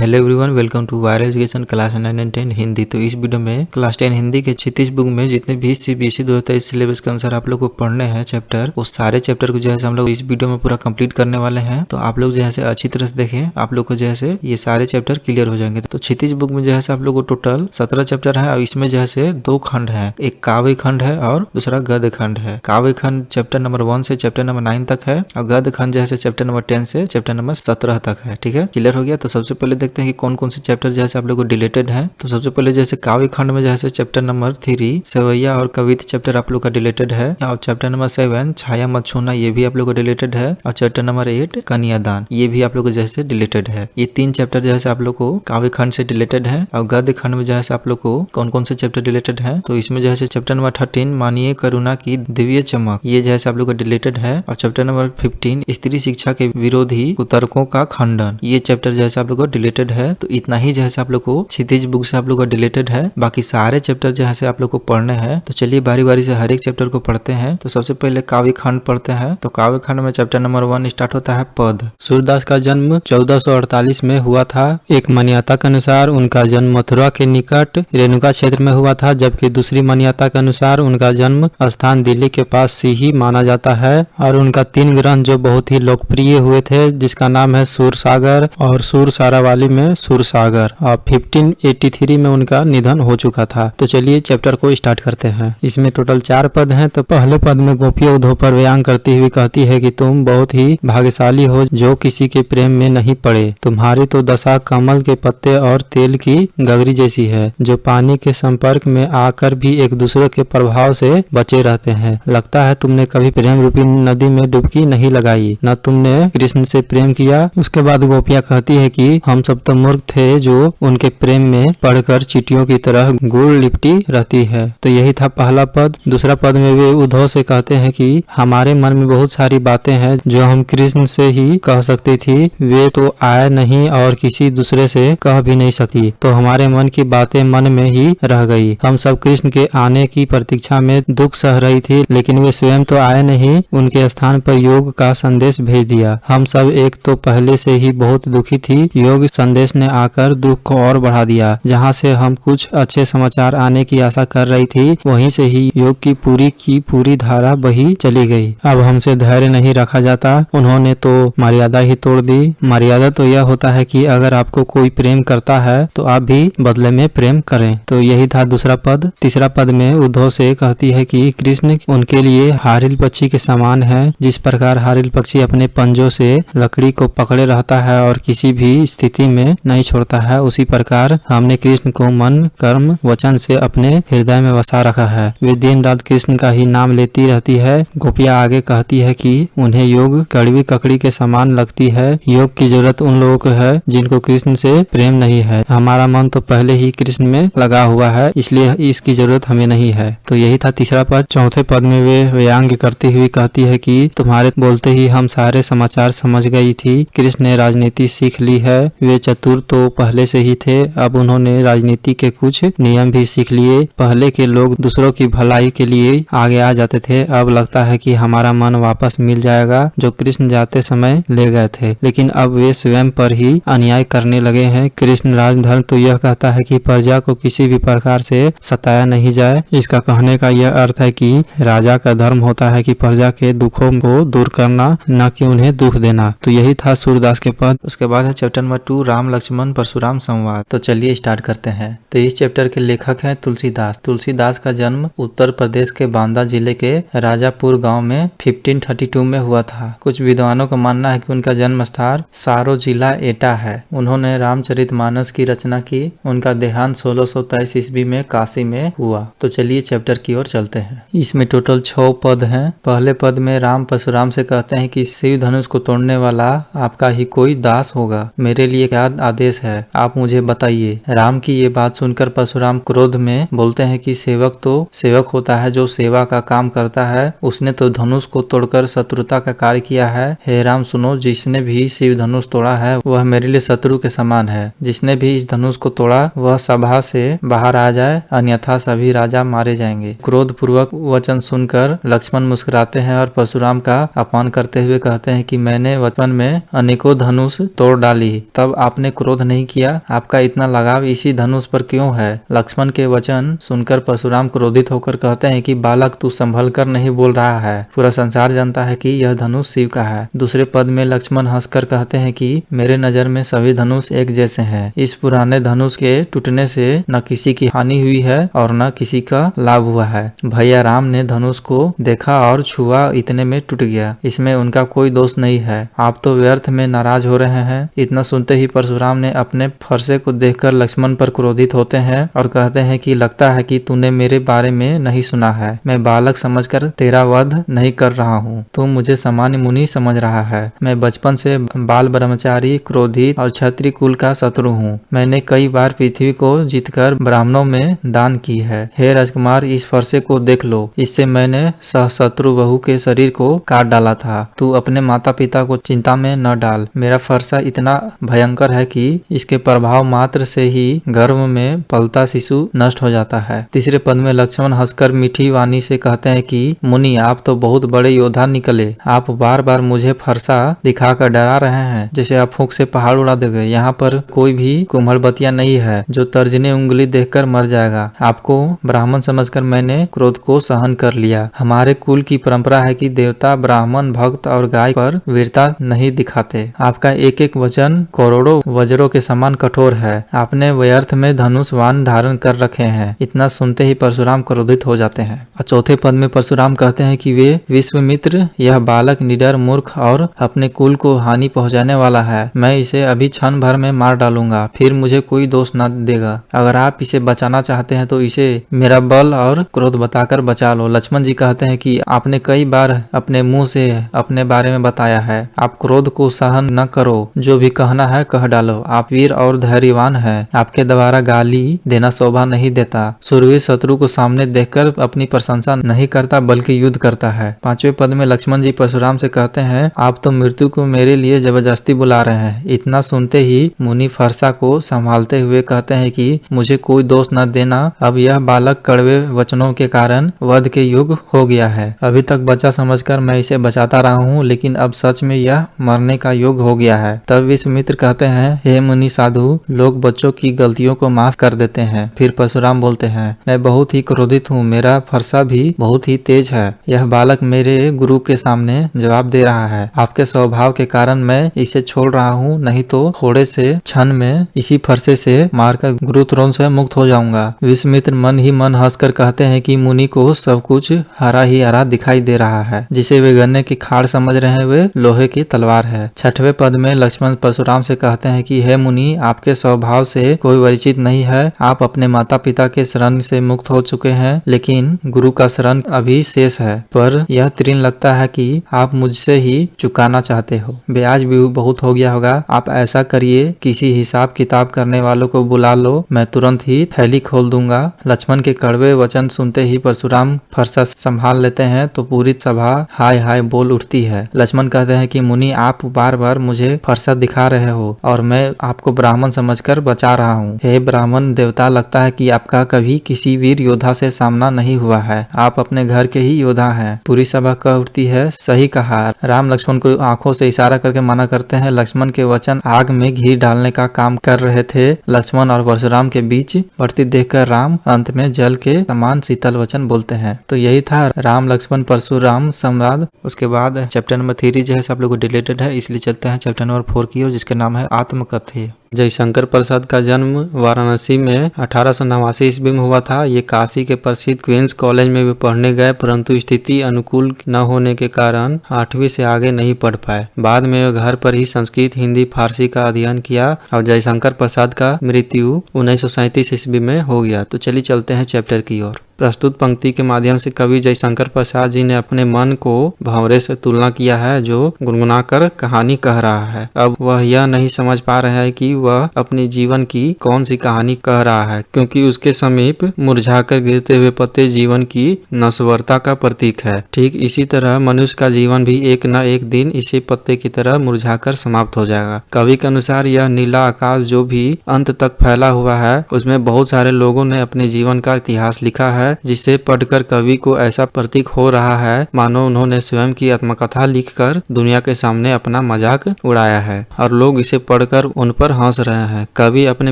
Hello everyone, welcome to wire education class 9 and 10 Hindi. तो इस video में क्लास 10 हिंदी के क्षितिज बुक में जितने भी सीबीएसई 2023 सिलेबस के अनुसार आप लोग को पढ़ने हैं चैप्टर, वो सारे चैप्टर को जो है हम लोग इस वीडियो में पूरा कंप्लीट करने वाले हैं। तो आप लोग जो है अच्छी तरह से देखें, आप लोग को जो है ये सारे चैप्टर क्लियर हो जाएंगे। तो क्षितिज बुक में जो है आप लोग को टोटल 17 चैप्टर है और इसमें जो है 2 खंड है, एक काव्य खंड है और दूसरा गद्य खंड है। काव्य खंड चैप्टर नंबर 1 से चैप्टर नंबर 9 तक है और गद्य खंड जो है चैप्टर नंबर 10 से चैप्टर नंबर 17 तक है। ठीक है, क्लियर हो गया। तो सबसे पहले देखते हैं कि कौन कौन से चैप्टर जैसे आप लोग को डिलीटेड है। तो सबसे पहले जैसे काव्य खंड में जैसे चैप्टर नंबर 3 सेवैया और कविता चैप्टर आप लोग का डिलीटेड है, और चैप्टर नंबर 7 छाया मत छूना ये भी आप लोग को डिलीटेड है, और चैप्टर नंबर 8 कन्यादान ये भी आप लोग को जैसे डिलीटेड है। ये 3 चैप्टर जैसे आप लोग को काव्य खंड से डिलीटेड है। और गद्य खंड में जैसे आप लोग को कौन कौन से चैप्टर डिलीटेड है, तो इसमें जैसे चैप्टर नंबर 13 मानिए करुणा की दिव्य चमक ये जैसे आप लोग को डिलीटेड है, और चैप्टर नंबर 15 स्त्री शिक्षा के विरोधी कुतर्कों का खंडन ये चैप्टर जैसे आप लोग को डिलीटेड है। तो इतना ही जैसे आप लोग को क्षितिज बुक से आप लोग को डिलीटेड है, बाकी सारे चैप्टर जैसे आप लोग को पढ़ने हैं। तो चलिए बारी बारी से हर एक चैप्टर को पढ़ते हैं। तो सबसे पहले काव्य खंड पढ़ते हैं। तो काव्य खंड में चैप्टर नंबर 1 स्टार्ट होता है पद। सूरदास का जन्म 1448 में हुआ था। एक मान्यता के अनुसार उनका जन्म मथुरा के निकट रेणुका क्षेत्र में हुआ था, जबकि दूसरी मान्यता के अनुसार उनका जन्म स्थान दिल्ली के पास से ही माना जाता है। और उनका 3 ग्रंथ जो बहुत ही लोकप्रिय हुए थे, जिसका नाम है सूरसागर और सूरसारावली में सूरसागर, और 1583 में उनका निधन हो चुका था। तो चलिए चैप्टर को स्टार्ट करते हैं। इसमें टोटल 4 पद हैं। तो पहले पद में गोपी उद्धव पर व्यंग करती हुई कहती है कि तुम बहुत ही भाग्यशाली हो जो किसी के प्रेम में नहीं पड़े। तुम्हारी तो दशा कमल के पत्ते और तेल की गगरी जैसी है, जो पानी के संपर्क में आकर भी एक दूसरे के प्रभाव से बचे रहते हैं। लगता है तुमने कभी प्रेम रूपी नदी में डुबकी नहीं लगाई, न तुमने कृष्ण से प्रेम किया। उसके बाद गोपियाँ कहती है कि हम सब तो मूर्ख थे जो उनके प्रेम में पढ़कर चींटियों की तरह गुड़ लिपटी रहती है। तो यही था पहला पद। दूसरा पद में वे उद्धव से कहते हैं कि हमारे मन में बहुत सारी बातें हैं जो हम कृष्ण से ही कह सकती थी, वे तो आए नहीं और किसी दूसरे से कह भी नहीं सकती, तो हमारे मन की बातें मन में ही रह गई। हम सब कृष्ण के आने की प्रतीक्षा में दुख सह रही थी, लेकिन वे स्वयं तो आए नहीं, उनके स्थान पर योग का संदेश भेज दिया। हम सब एक तो पहले से ही बहुत दुखी थी, योग संदेश ने आकर दुख को और बढ़ा दिया। जहाँ से हम कुछ अच्छे समाचार आने की आशा कर रही थी, वहीं से ही योग की पूरी धारा बही चली गई। अब हमसे धैर्य नहीं रखा जाता। उन्होंने तो मर्यादा ही तोड़ दी। मर्यादा तो यह होता है कि अगर आपको कोई प्रेम करता है तो आप भी बदले में प्रेम करें। तो यही था दूसरा पद। तीसरा पद में उद्धव से कहती है कि कृष्ण उनके लिए हारिल पक्षी के समान है। जिस प्रकार हारिल पक्षी अपने पंजों से लकड़ी को पकड़े रहता है और किसी भी स्थिति में नहीं छोड़ता है, उसी प्रकार हमने कृष्ण को मन कर्म वचन से अपने हृदय में बसा रखा है। वे दिन रात कृष्ण का ही नाम लेती रहती है। गोपियाँ आगे कहती है कि उन्हें योग कड़वी ककड़ी के समान लगती है। योग की जरूरत उन लोगों को है जिनको कृष्ण से प्रेम नहीं है। हमारा मन तो पहले ही कृष्ण में लगा हुआ है, इसलिए इसकी जरूरत हमें नहीं है। तो यही था तीसरा पद। चौथे पद में वे व्यंग करती हुई कहती है कि तुम्हारे बोलते ही हम सारे समाचार समझ गई थी। कृष्ण ने राजनीति सीख ली है। वे चतुर तो पहले से ही थे, अब उन्होंने राजनीति के कुछ नियम भी सीख लिए। पहले के लोग दूसरों की भलाई के लिए आगे आ जाते थे, अब लगता है कि हमारा मन वापस मिल जाएगा जो कृष्ण जाते समय ले गए थे। लेकिन अब वे स्वयं पर ही अन्याय करने लगे हैं। कृष्ण राजधर्म तो यह कहता है कि प्रजा को किसी भी प्रकार से सताया नहीं जाए। इसका कहने का यह अर्थ है कि राजा का धर्म होता है कि प्रजा के दुखों को दूर करना, न कि उन्हें दुख देना। तो यही था सूरदास के पद। उसके बाद है चैप्टर नंबर 2 राम लक्ष्मण परशुराम संवाद। तो चलिए स्टार्ट करते हैं। तो इस चैप्टर के लेखक हैं तुलसीदास। तुलसीदास का जन्म उत्तर प्रदेश के बांदा जिले के राजापुर गांव में 1532 में हुआ था। कुछ विद्वानों का मानना है कि उनका जन्म स्थान सारो जिला एटा है। उन्होंने रामचरितमानस की रचना की। उनका देहांत 1623 ईस्वी में काशी में हुआ। तो चलिए चैप्टर की ओर चलते हैं। इसमें टोटल 6 पद हैं। पहले पद में राम परशुराम से कहते हैं कि शिव धनुष को तोड़ने वाला आपका ही कोई दास होगा, मेरे लिए क्या आदेश है आप मुझे बताइए। राम की ये बात सुनकर परशुराम क्रोध में बोलते हैं कि सेवक तो सेवक होता है जो सेवा का काम करता है, उसने तो धनुष को तोड़कर शत्रुता का कार्य किया है। हे राम सुनो, जिसने भी शिव धनुष तोड़ा है वह मेरे लिए शत्रु के समान है। जिसने भी इस धनुष को तोड़ा वह सभा से बाहर आ जाए, अन्यथा सभी राजा मारे जाएंगे। क्रोध पूर्वक वचन सुनकर लक्ष्मण मुस्कुराते हैं और परशुराम का अपमान करते हुए कहते हैं कि मैंने वचन में अनेकों धनुष तोड़ डाली, तब आप आपने क्रोध नहीं किया? आपका इतना लगाव इसी धनुष पर क्यों है? लक्ष्मण के वचन सुनकर परशुराम क्रोधित होकर कहते हैं कि बालक, तू संभल कर नहीं बोल रहा है। पूरा संसार जानता है कि यह धनुष शिव का है। दूसरे पद में लक्ष्मण हंसकर कहते हैं कि मेरे नजर में सभी धनुष एक जैसे हैं। इस पुराने धनुष के टूटने से न किसी की हानि हुई है और न किसी का लाभ हुआ है। भैया राम ने धनुष को देखा और छुआ, इतने में टूट गया। इसमें उनका कोई दोष नहीं है। आप तो व्यर्थ में नाराज हो रहे हैं। इतना सुनते ही परशुराम ने अपने फरसे को देखकर लक्ष्मण पर क्रोधित होते हैं और कहते हैं कि लगता है कि तूने मेरे बारे में नहीं सुना है। मैं बालक समझकर तेरा वध नहीं कर रहा हूँ। तू मुझे सामान्य मुनि समझ रहा है। मैं बचपन से बाल ब्रह्मचारी, क्रोधित और क्षत्रिय कुल का शत्रु हूँ। मैंने कई बार पृथ्वी को जीतकर ब्राह्मणों में दान की है। हे राजकुमार, इस फरसे को देख लो। इससे मैंने सहशत्रु बहू के शरीर को काट डाला था। तू अपने माता पिता को चिंता में न डाल। मेरा फरसा इतना भयंकर है कि इसके प्रभाव मात्र से ही गर्भ में पलता शिशु नष्ट हो जाता है। तीसरे पद में लक्ष्मण हंसकर मीठी वाणी से कहते हैं कि मुनि, आप तो बहुत बड़े योद्धा निकले। आप बार बार मुझे फरसा दिखाकर डरा रहे हैं, जैसे आप फूंक से पहाड़ उड़ा दोगे। यहाँ पर कोई भी कुम्हड़बतिया नहीं है जो तर्जनी उंगली देखकर मर जाएगा। आपको ब्राह्मण समझकर मैंने क्रोध को सहन कर लिया। हमारे कुल की परंपरा है कि देवता, ब्राह्मण, भक्त और गाय पर वीरता नहीं दिखाते। आपका एक एक वचन करोड़ों वज्रों के समान कठोर है। आपने व्यर्थ में धनुष बाण धारण कर रखे हैं। इतना सुनते ही परशुराम क्रोधित हो जाते हैं। और चौथे पद में परशुराम कहते हैं कि वे विश्वामित्र, यह बालक निडर, मूर्ख और अपने कुल को हानि पहुंचाने वाला है। मैं इसे अभी क्षण भर में मार डालूंगा, फिर मुझे कोई दोष न देगा। अगर आप इसे बचाना चाहते हैं तो इसे मेरा बल और क्रोध बताकर बचा लो। लक्ष्मण जी कहते हैं कि आपने कई बार अपने मुंह से अपने बारे में बताया है। आप क्रोध को सहन न करो, जो भी कहना है कह डालो। आप वीर और धैर्यवान हैं। आपके द्वारा गाली देना शोभा नहीं देता। सूरवीर शत्रु को सामने देखकर अपनी प्रशंसा नहीं करता बल्कि युद्ध करता है। पांचवें पद में लक्ष्मण जी परशुराम से कहते हैं, आप तो मृत्यु को मेरे लिए जबरदस्ती बुला रहे हैं। इतना सुनते ही मुनि फरसा को संभालते हुए कहते हैं कि मुझे कोई दोष न देना। अब यह बालक कड़वे वचनों के कारण वध के युग हो गया है। अभी तक बच्चा समझकर मैं इसे बचाता रहा हूँ, लेकिन अब सच में यह मरने का युग हो गया है। तब विश्वामित्र कहते हैं, हे मुनि साधु, लोग बच्चों की गलतियों को माफ कर देते हैं। फिर परशुराम बोलते हैं, मैं बहुत ही क्रोधित हूँ। मेरा फरसा भी बहुत ही तेज है। यह बालक मेरे गुरु के सामने जवाब दे रहा है। आपके स्वभाव के कारण मैं इसे छोड़ रहा हूँ, नहीं तो थोड़े से क्षण में इसी फरसे से मारकर गुरु त्रोण से मुक्त हो जाऊंगा। विश्वामित्र मन ही मन हंसकर कहते हैं कि मुनि को सब कुछ हरा ही हरा दिखाई दे रहा है। जिसे वे गन्ने की खाड़ समझ रहे हैं, वे लोहे की तलवार है। छठवें पद में लक्ष्मण परशुराम से कहते हैं कि हे मुनि, आपके स्वभाव से कोई परिचित नहीं है। आप अपने माता पिता के शरण से मुक्त हो चुके हैं, लेकिन गुरु का शरण अभी शेष है। पर यह तृण लगता है कि आप मुझसे ही चुकाना चाहते हो। ब्याज भी बहुत हो गया होगा। आप ऐसा करिए, किसी हिसाब किताब करने वालों को बुला लो, मैं तुरंत ही थैली खोल दूंगा। लक्ष्मण के कड़वे वचन सुनते ही परशुराम फरसा संभाल लेते हैं तो पूरी सभा हाय हाय बोल उठती है। लक्ष्मण कहते हैं कि मुनि, आप बार बार मुझे फरसा दिखा रहे हो और मैं आपको ब्राह्मण समझकर बचा रहा हूँ। हे ब्राह्मण देवता, लगता है कि आपका कभी किसी वीर योद्धा से सामना नहीं हुआ है। आप अपने घर के ही योद्धा हैं। पूरी सभा कह उठती है, सही कहा। राम लक्ष्मण को आंखों से इशारा करके मना करते हैं। लक्ष्मण के वचन आग में घी डालने का काम कर रहे थे। लक्ष्मण और परशुराम के बीच बढ़ती देखकर राम अंत में जल के समान शीतल वचन बोलते हैं। तो यही था राम लक्ष्मण परशुराम संवाद। उसके बाद चैप्टर नंबर 3 जो है सब लोग डिलीटेड है, इसलिए चलते हैं चैप्टर नंबर 4 की ओर, जिसका नाम है आत्मकथ्य। जयशंकर प्रसाद का जन्म वाराणसी में 1889 ईस्वी में हुआ था। ये काशी के प्रसिद्ध क्वींस कॉलेज में भी पढ़ने गए, परंतु स्थिति अनुकूल न होने के कारण 8वीं से आगे नहीं पढ़ पाए। बाद में वे घर पर ही संस्कृत, हिंदी, फारसी का अध्ययन किया और जयशंकर प्रसाद का मृत्यु 1937 ईस्वी में हो गया। तो चलिए चलते हैं चैप्टर की ओर। प्रस्तुत पंक्ति के माध्यम से कवि जयशंकर प्रसाद जी ने अपने मन को भंवरे से तुलना किया है, जो गुनगुनाकर कहानी कह रहा है। अब वह यह नहीं समझ पा रहे हैं कि वह अपने जीवन की कौन सी कहानी कह रहा है, क्योंकि उसके समीप मुरझाकर गिरते हुए पत्ते जीवन की नश्वरता का प्रतीक है। ठीक इसी तरह मनुष्य का जीवन भी एक न एक दिन इसी पत्ते की तरह मुरझाकर समाप्त हो जाएगा। कवि के अनुसार यह नीला आकाश जो भी अंत तक फैला हुआ है, उसमें बहुत सारे लोगों ने अपने जीवन का इतिहास लिखा है, जिसे पढ़कर कवि को ऐसा प्रतीक हो रहा है मानो उन्होंने स्वयं की आत्मकथा लिखकर दुनिया के सामने अपना मजाक उड़ाया है और लोग इसे पढ़कर उन पर हंस हंस रहे हैं। कवि अपने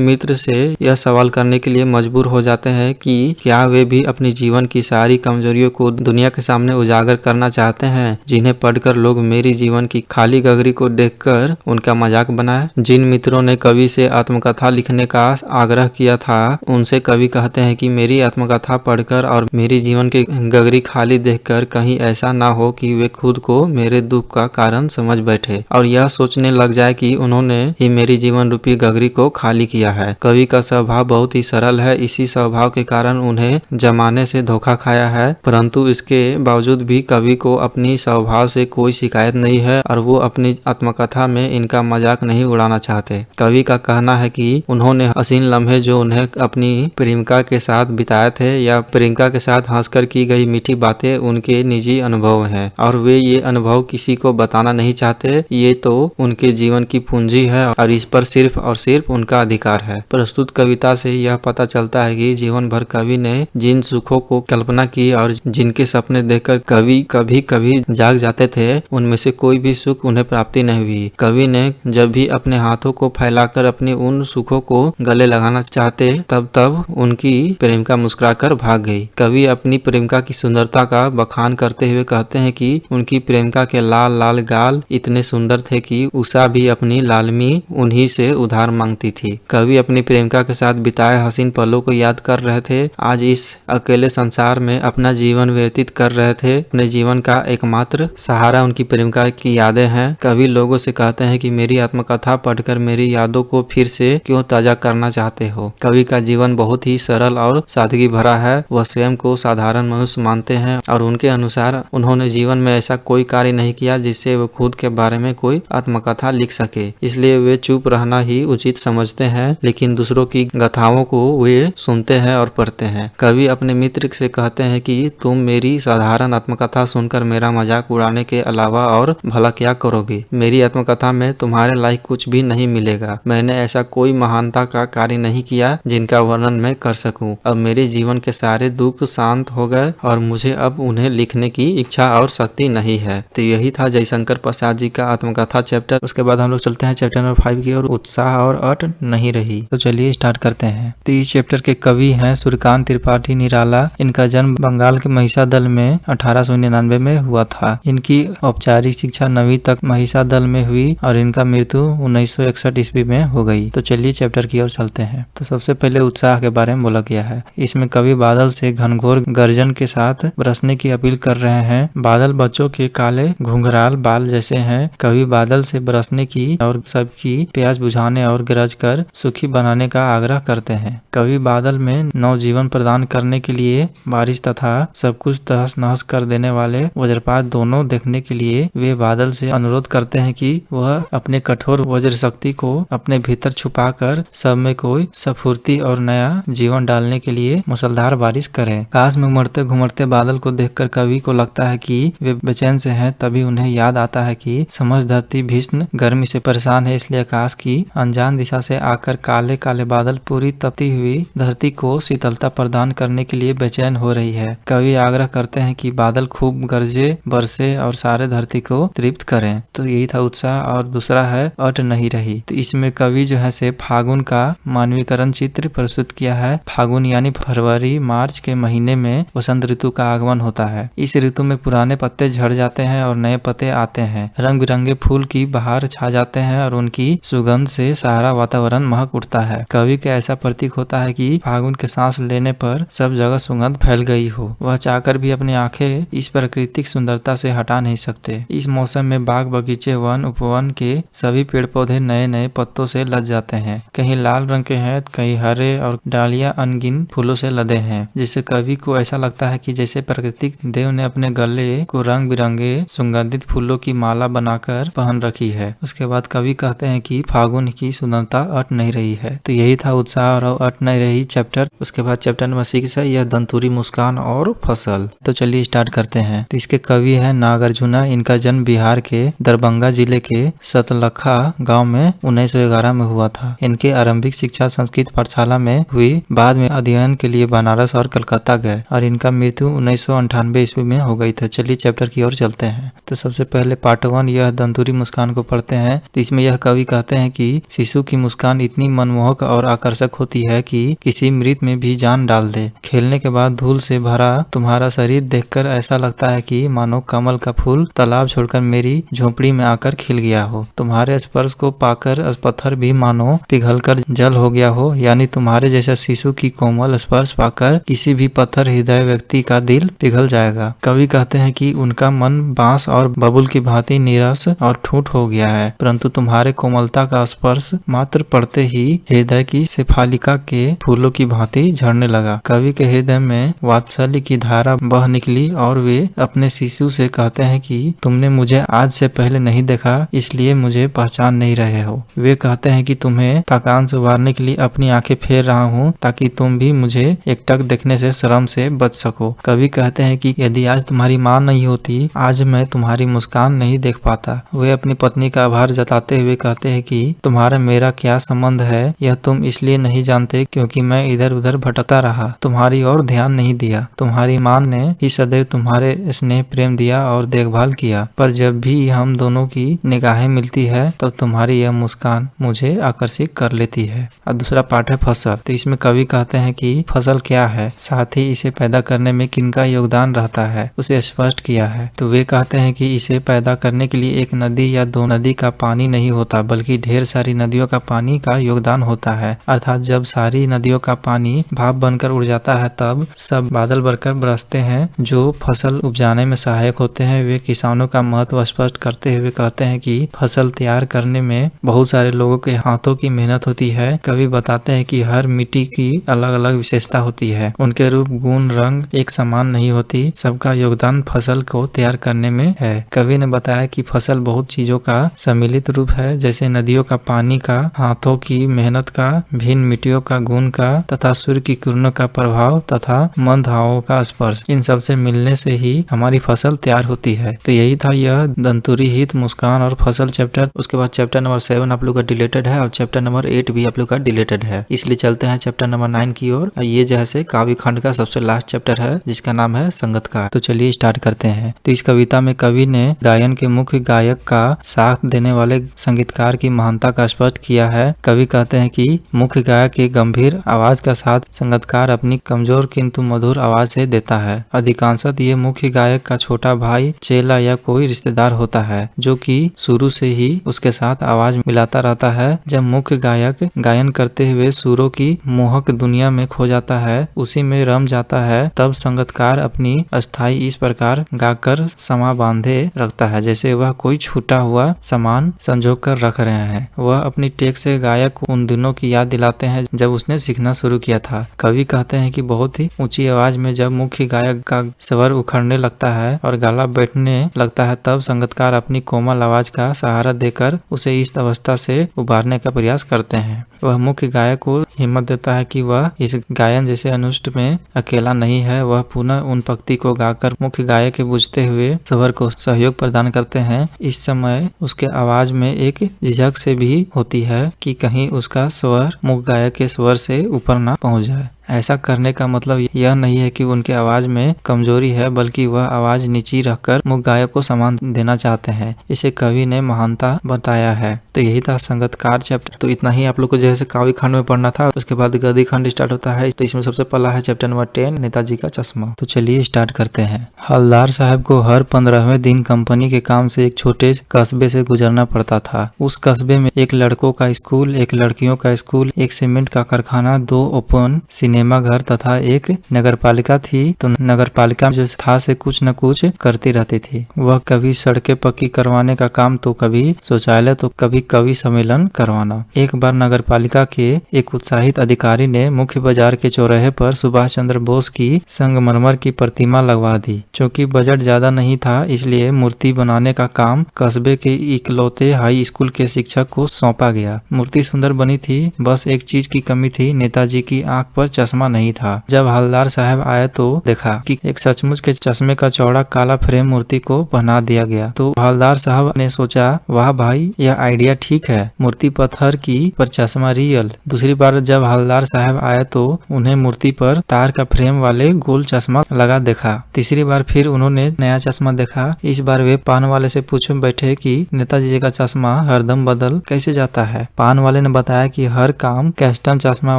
मित्र से यह सवाल करने के लिए मजबूर हो जाते हैं कि क्या वे भी अपनी जीवन की सारी कमजोरियों को दुनिया के सामने उजागर करना चाहते हैं, जिन्हें पढ़कर लोग मेरी जीवन की खाली गगरी को देखकर उनका मजाक बनाए। जिन मित्रों ने कवि से आत्मकथा लिखने का आग्रह किया था, उनसे कवि कहते हैं कि मेरी आत्मकथा पढ़कर और मेरी जीवन की गगरी खाली देखकर कहीं ऐसा ना हो कि वे खुद को मेरे दुख का कारण समझ बैठे और यह सोचने लग जाए कि उन्होंने ही मेरी जीवन रूपी गगरी को खाली किया है। कवि का स्वभाव बहुत ही सरल है। इसी स्वभाव के कारण उन्हें जमाने से धोखा खाया है, परंतु इसके बावजूद भी कवि को अपनी स्वभाव से कोई शिकायत नहीं है और वो अपनी आत्मकथा में इनका मजाक नहीं उड़ाना चाहते। कवि का कहना है कि उन्होंने हसीन लम्हे जो उन्हें अपनी प्रेमिका के साथ बिताए थे या प्रेमिका के साथ हंसकर की गई मीठी बातें उनके निजी अनुभव हैं और वे ये अनुभव किसी को बताना नहीं चाहते। ये तो उनके जीवन की पूंजी है और इस पर सिर्फ और सिर्फ उनका अधिकार है। प्रस्तुत कविता से यह पता चलता है कि जीवन भर कवि ने जिन सुखों को कल्पना की और जिनके सपने देखकर कवि कभी कभी जाग जाते थे, उनमें से कोई भी सुख उन्हें प्राप्ति नहीं हुई। कवि ने जब भी अपने हाथों को फैलाकर अपने उन सुखों को गले लगाना चाहते, तब उनकी प्रेमिका मुस्कुराकर भाग गई। कवि अपनी प्रेमिका की सुंदरता का बखान करते हुए कहते हैं कि उनकी प्रेमिका के लाल लाल गाल इतने सुंदर थे कि उषा भी अपनी लालमी उन्हीं से उधार मांगती थी। कवि अपनी प्रेमिका के साथ बिताए हसीन पलों को याद कर रहे थे। आज इस अकेले संसार में अपना जीवन व्यतीत कर रहे थे। अपने जीवन का एकमात्र सहारा उनकी प्रेमिका की यादें हैं। कवि लोगों से कहते हैं कि मेरी आत्मकथा पढ़कर मेरी यादों को फिर से क्यों ताजा करना चाहते हो। कवि का जीवन बहुत ही सरल और सादगी भरा है। वह स्वयं को साधारण मनुष्य मानते हैं और उनके अनुसार उन्होंने जीवन में ऐसा कोई कार्य नहीं किया जिससे वो खुद के बारे में कोई आत्मकथा लिख सके, इसलिए वे चुप रहना ही उचित समझते हैं, लेकिन दूसरों की गाथाओं को वे सुनते हैं और पढ़ते हैं। कवि अपने मित्र से कहते हैं कि तुम मेरी साधारण आत्मकथा सुनकर मेरा मजाक उड़ाने के अलावा और भला क्या करोगे। मेरी आत्मकथा में तुम्हारे लायक कुछ भी नहीं मिलेगा। मैंने ऐसा कोई महानता का कार्य नहीं किया जिनका वर्णन मैं कर सकूं। अब मेरे जीवन के सारे दुख शांत हो गए और मुझे अब उन्हें लिखने की इच्छा और शक्ति नहीं है। तो यही था जयशंकर प्रसाद जी का आत्मकथा चैप्टर। उसके बाद हम लोग चलते हैं चैप्टर नंबर 5 की ओर, उत्साह और अट नहीं रही। तो चलिए स्टार्ट करते हैं। तो इस चैप्टर के कवि हैं सूर्यकांत त्रिपाठी निराला। इनका जन्म बंगाल के महिषादल में 1899 में हुआ था। इनकी औपचारिक शिक्षा 9वीं तक महिषादल में हुई और इनका मृत्यु 1961 ईस्वी में हो गई। तो चलिए चैप्टर की ओर चलते हैं। तो सबसे पहले उत्साह के बारे में बोला गया है। इसमें कवि बादल से घनघोर गर्जन के साथ बरसने की अपील कर रहे हैं। बादल बच्चों के काले घुंघराल बाल जैसे हैं। कवि बादल से बरसने की और सबकी प्यास बुझाने और गरज कर सुखी बनाने का आग्रह करते हैं। कवि बादल में नव जीवन प्रदान करने के लिए बारिश तथा सब कुछ तहस नहस कर देने वाले वज्रपात दोनों देखने के लिए वे बादल से अनुरोध करते हैं कि वह अपने कठोर वज्र शक्ति को अपने भीतर छुपाकर सब में कोई स्फूर्ति और नया जीवन डालने के लिए मुसलधार बारिश करें। आकाश में उमड़ते घुमड़ते बादल को देखकर कवि को लगता है कि वे बेचैन से हैं। तभी उन्हें याद आता है कि समझ धरती भीषण गर्मी से परेशान है, इसलिए आकाश की अनजान दिशा से आकर काले काले बादल पूरी तपती हुई धरती को शीतलता प्रदान करने के लिए बेचैन हो रही है। कवि आग्रह करते हैं कि बादल खूब गरजे, बरसे और सारे धरती को तृप्त करें। तो यही था उत्साह। और दूसरा है अट नहीं रही। तो इसमें कवि जो है से फागुन का मानवीकरण चित्र प्रस्तुत किया है। फागुन यानी फरवरी मार्च के महीने में वसंत ऋतु का आगमन होता है। इस ऋतु में पुराने पत्ते झड़ जाते हैं और नए पत्ते आते हैं। रंग बिरंगे फूल की बहार छा जाते हैं और उनकी सुगंध से सारा वातावरण महक उठता है। कवि का ऐसा प्रतीक होता है कि फागुन के सांस लेने पर सब जगह सुगंध फैल गई हो। वह चाहकर भी अपनी आंखें इस प्राकृतिक सुंदरता से हटा नहीं सकते। इस मौसम में बाग बगीचे वन उपवन के सभी पेड़ पौधे नए नए पत्तों से लद जाते हैं। कहीं लाल रंग के हैं, कहीं हरे और डालियां अनगिन फूलों से लदे हैं, जिससे कवि को ऐसा लगता है कि जैसे प्राकृतिक देव ने अपने गले को रंग बिरंगे सुगंधित फूलों की माला बनाकर पहन रखी है। उसके बाद कवि कहते हैं कि फागुन की सुंदरता अट नहीं रही है। तो यही था उत्साह और अट नहीं रही चैप्टर। उसके बाद चैप्टर नंबर 6 है यह दंतुरी मुस्कान और फसल। तो चलिए स्टार्ट करते हैं। तो इसके कवि है नागार्जुना। इनका जन्म बिहार के दरभंगा जिले के सतलखा गांव में 1911 में हुआ था। इनकी आरंभिक शिक्षा संस्कृत पाठशाला में हुई। बाद में अध्ययन के लिए बनारस और कलकत्ता गए और इनका मृत्यु 1998 ईस्वी में हो गई थी। चलिए चैप्टर की ओर चलते हैं। तो सबसे पहले पार्ट 1 यह दंतुरी मुस्कान को पढ़ते हैं। तो इसमें यह कवि कहते हैं कि शिशु की मुस्कान इतनी मनमोहक और आकर्षक होती है कि किसी मृत में भी जान डाल दे। खेलने के बाद धूल से भरा तुम्हारा शरीर देखकर ऐसा लगता है कि मानो कमल का फूल तालाब छोड़कर मेरी झोपड़ी में आकर खिल गया हो। तुम्हारे स्पर्श को पाकर पत्थर भी मानो पिघलकर जल हो गया हो। यानी तुम्हारे जैसा शिशु की कोमल स्पर्श पाकर किसी भी पत्थर हृदय व्यक्ति का दिल पिघल जाएगा। कवि कहते हैं कि उनका मन बांस और बबुल की भांति नीरस और ठूठ हो गया है, परंतु तुम्हारे कोमलता का स्पर्श मात्र पड़ते ही हृदय की शेफालिका के फूलों की भांति झड़ने लगा। कवि के हृदय में वात्सल्य की धारा बह निकली और वे अपने शिशु से कहते हैं कि तुमने मुझे आज से पहले नहीं देखा, इसलिए मुझे पहचान नहीं रहे हो। वे कहते हैं कि तुम्हें थकान से उबारने के लिए अपनी आंखें फेर रहा हूँ ताकि तुम भी मुझे एकटक देखने से शर्म से बच सको। कवि कहते हैं कि यदि आज तुम्हारी माँ नहीं होती, आज मैं तुम्हारी मुस्कान नहीं देख पाता। वे अपनी पत्नी का आभार जताते हुए कहते हैं कि तुम्हारा मेरा क्या संबंध है, यह तुम इसलिए नहीं जानते क्योंकि मैं इधर उधर भटकता रहा, तुम्हारी ओर ध्यान नहीं दिया। तुम्हारी माँ ने ही सदैव तुम्हारे स्नेह प्रेम दिया और देखभाल किया, पर जब भी हम दोनों की निगाहें मिलती है तब तुम्हारी यह मुस्कान मुझे आकर्षित कर लेती है। और दूसरा पाठ है फसल। तो इसमें कवि कहते हैं कि फसल क्या है, साथ ही इसे पैदा करने में किनका योगदान रहता है उसे स्पष्ट किया है। तो वे कहते हैं कि इसे पैदा करने के लिए एक नदी या दो नदी का पानी नहीं होता, बल्कि ढेर सारी नदियों का पानी का योगदान होता है। अर्थात जब सारी नदियों का पानी भाप बनकर उड़ जाता है तब सब बादल बनकर बरसते हैं जो फसल उपजाने में सहायक होते हैं। वे किसानों का महत्व स्पष्ट करते हुए कहते हैं कि फसल तैयार करने में बहुत सारे लोगों के हाथों की मेहनत होती है। कवि बताते हैं कि हर मिट्टी की अलग अलग विशेषता होती है, उनके रूप गुण रंग एक समान नहीं होती, सबका योगदान फसल को तैयार करने में है। कवि ने बताया कि फसल बहुत चीजों का सम्मिलित रूप है, जैसे नदियों का पानी का, हाथों की मेहनत का, भिन्न मिट्टियों का गुण का तथा सूर्य की किरणों का प्रभाव तथा मंद हवाओं का स्पर्श। इन सब से मिलने से ही हमारी फसल तैयार होती है। तो यही था यह दंतुरी हित मुस्कान और फसल चैप्टर। उसके बाद चैप्टर नंबर 7 आप लोग का डिलीटेड है और चैप्टर नंबर 8 भी आप लोग का डिलीटेड है, इसलिए चलते हैं चैप्टर नंबर 9 की ओर। ये जैसे काव्य खंड का सबसे लास्ट चैप्टर है जिसका नाम है संगतकार। तो चलिए स्टार्ट करते हैं। तो इस कविता में कवि ने गायन के मुख्य गायक का साथ देने वाले संगीतकार की महानता का स्पष्ट किया है। कवि कहते हैं कि मुख्य गायक के गंभीर आवाज का साथ संगीतकार अपनी कमजोर किंतु मधुर आवाज से देता है। अधिकांशतः ये मुख्य गायक का छोटा भाई, चेला या कोई रिश्तेदार होता है जो कि शुरू से ही उसके साथ आवाज मिलाता रहता है। जब मुख्य गायक गायन करते हुए सुरों की मोहक दुनिया में खो जाता है, उसी में रम जाता है, तब संगीतकार अपनी अस्थाई इस प्रकार गाकर समा बांधे रखता है जैसे वह कोई छूटा हुआ सामान संजोग कर रख रहे हैं। वह अपनी टेक से गायक उन दिनों की याद दिलाते हैं जब उसने सीखना शुरू किया था। कवि कहते हैं कि बहुत ही ऊंची आवाज में जब मुख्य गायक का स्वर उखड़ने लगता है और गला बैठने लगता है, तब संगीतकार अपनी कोमल आवाज का सहारा देकर उसे इस अवस्था से उबारने का प्रयास करते हैं। वह मुख्य गायक को हिम्मत देता है कि वह इस गायन जैसे अनुष्ठ में अकेला नहीं है। वह पुनः उन पंक्ति को गाकर मुख्य गायक के बुझते हुए स्वर को सहयोग प्रदान करते हैं। इस समय उसके आवाज में एक झिझक से भी होती है कि कहीं उसका स्वर मुख्य गायक के स्वर से ऊपर ना पहुंच जाए। ऐसा करने का मतलब यह नहीं है कि उनके आवाज में कमजोरी है, बल्कि वह आवाज नीची रखकर मुख्य गायक को सम्मान देना चाहते हैं। इसे कवि ने महानता बताया है। तो यही था संगीतकार चैप्टर। तो इतना ही आप लोग को जैसे काव्य खंड में पढ़ना था। उसके बाद गद्य खंड स्टार्ट होता है। तो इसमें सबसे पहला है चैप्टर नंबर 10 नेताजी का चश्मा। तो चलिए स्टार्ट करते हैं। हवलदार साहब को हर 15वें दिन कंपनी के काम से एक छोटे कस्बे से गुजरना पड़ता था। उस कस्बे में एक लड़कों का स्कूल, एक लड़कियों का स्कूल, एक सीमेंट का कारखाना, 2 ओपन सिनेमा घर तथा एक नगरपालिका थी। तो नगरपालिका जो था से कुछ न कुछ करती रहती थी। वह कभी सड़कें पक्की करवाने का काम, तो कभी शौचालय, तो कभी कवि सम्मेलन करवाना। एक बार नगरपालिका के एक उत्साहित अधिकारी ने मुख्य बाजार के चौराहे पर सुभाष चंद्र बोस की संगमरमर की प्रतिमा लगवा दी। चूँकि बजट ज्यादा नहीं था, इसलिए मूर्ति बनाने का काम कस्बे के इकलौते हाई स्कूल के शिक्षक को सौंपा गया। मूर्ति सुंदर बनी थी, बस एक चीज की कमी थी, नेताजी की आंख पर चश्मा चश्मा नहीं था। जब हवलदार साहब आए तो देखा कि एक सचमुच के चश्मे का चौड़ा काला फ्रेम मूर्ति को पहना दिया गया। तो हवलदार साहब ने सोचा, वाह भाई, यह आइडिया ठीक है, मूर्ति पत्थर की पर चश्मा रियल। दूसरी बार जब हवलदार साहब आए तो उन्हें मूर्ति पर तार का फ्रेम वाले गोल चश्मा लगा देखा। तीसरी बार फिर उन्होंने नया चश्मा देखा। इस बार वे पान वाले से पूछ बैठे कि नेताजी जी का चश्मा हरदम बदल कैसे जाता है। पान वाले ने बताया कि हर काम कैस्टन चश्मा